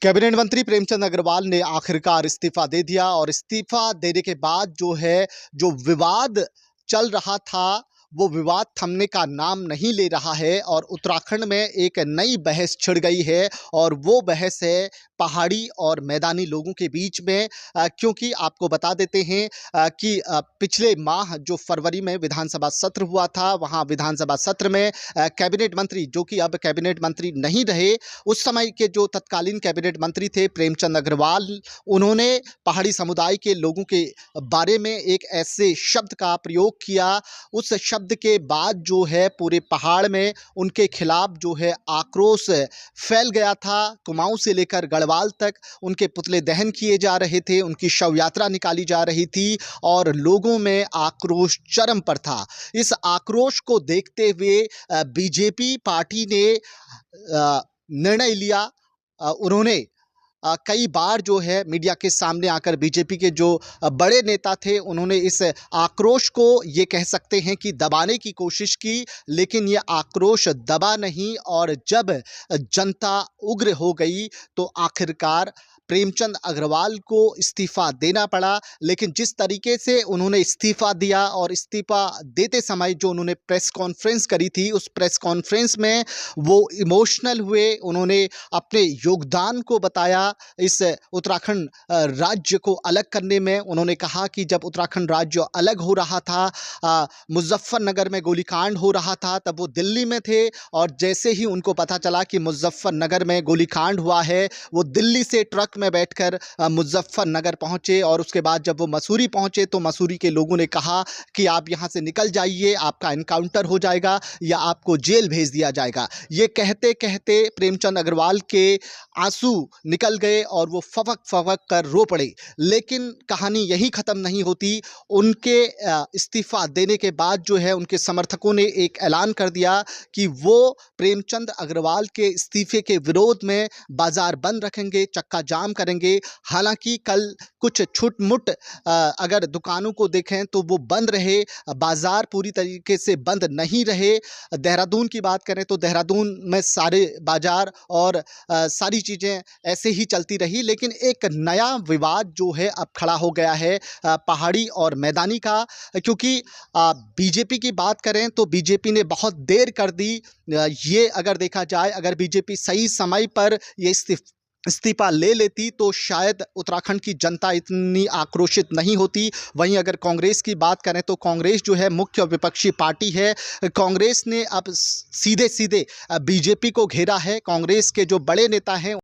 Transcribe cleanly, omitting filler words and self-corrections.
Cabinet मंत्री प्रेमचंद अग्रवाल ने आखिरकार इस्तीफा दे दिया और इस्तीफा देने के बाद जो विवाद चल रहा था वो विवाद थमने का नाम नहीं ले रहा है और उत्तराखंड में एक नई बहस छिड़ गई है और वो बहस है पहाड़ी और मैदानी लोगों के बीच में। क्योंकि आपको बता देते हैं कि पिछले माह जो फरवरी में विधानसभा सत्र हुआ था, वहाँ विधानसभा सत्र में कैबिनेट मंत्री, जो कि अब कैबिनेट मंत्री नहीं रहे, उस समय के जो तत्कालीन कैबिनेट मंत्री थे प्रेमचंद अग्रवाल, उन्होंने पहाड़ी समुदाय के लोगों के बारे में एक ऐसे शब्द का प्रयोग किया। उस शब्द के बाद जो है पूरे पहाड़ में उनके खिलाफ जो है आक्रोश फैल गया था। कुमाऊं से लेकर गढ़वाल तक उनके पुतले दहन किए जा रहे थे, उनकी शव यात्रा निकाली जा रही थी और लोगों में आक्रोश चरम पर था। इस आक्रोश को देखते हुए बीजेपी पार्टी ने निर्णय लिया। उन्होंने कई बार जो है मीडिया के सामने आकर बीजेपी के जो बड़े नेता थे, उन्होंने इस आक्रोश को ये कह सकते हैं कि दबाने की कोशिश की, लेकिन ये आक्रोश दबा नहीं और जब जनता उग्र हो गई तो आखिरकार प्रेमचंद अग्रवाल को इस्तीफा देना पड़ा। लेकिन जिस तरीके से उन्होंने इस्तीफा दिया और इस्तीफा देते समय जो उन्होंने प्रेस कॉन्फ्रेंस करी थी, उस प्रेस कॉन्फ्रेंस में वो इमोशनल हुए। उन्होंने अपने योगदान को बताया इस उत्तराखंड राज्य को अलग करने में। उन्होंने कहा कि जब उत्तराखंड राज्य अलग हो रहा था, मुजफ्फरनगर में गोलीकांड हो रहा था, तब वो दिल्ली में थे और जैसे ही उनको पता चला कि मुजफ्फरनगर में गोलीकांड हुआ है, वो दिल्ली से ट्रक में बैठकर मुजफ्फरनगर पहुंचे और उसके बाद जब वो मसूरी पहुंचे तो मसूरी के लोगों ने कहा कि आप यहां से निकल जाइए, आपका एनकाउंटर हो जाएगा या आपको जेल भेज दिया जाएगा। ये कहते कहते प्रेमचंद अग्रवाल के आंसू निकल गए और वो फवक फवक कर रो पड़े। लेकिन कहानी यही ख़त्म नहीं होती। उनके इस्तीफा देने के बाद जो है उनके समर्थकों ने एक ऐलान कर दिया कि वो प्रेमचंद अग्रवाल के इस्तीफे के विरोध में बाजार बंद रखेंगे, चक्का जाम करेंगे। हालांकि कल कुछ छुटमुट अगर दुकानों को देखें तो वो बंद रहे, बाजार पूरी तरीके से बंद नहीं रहे। देहरादून की बात करें तो देहरादून में सारे बाजार और सारी चीज़ें ऐसे ही चलती रही। लेकिन एक नया विवाद जो है अब खड़ा हो गया है पहाड़ी और मैदानी का, क्योंकि बीजेपी की बात करें तो बीजेपी ने बहुत देर कर दी। ये अगर देखा जाए, अगर बीजेपी सही समय पर ये इस्तीफा ले लेती तो शायद उत्तराखंड की जनता इतनी आक्रोशित नहीं होती। वहीं अगर कांग्रेस की बात करें तो कांग्रेस जो है मुख्य विपक्षी पार्टी है। कांग्रेस ने अब सीधे सीधे बीजेपी को घेरा है। कांग्रेस के जो बड़े नेता हैं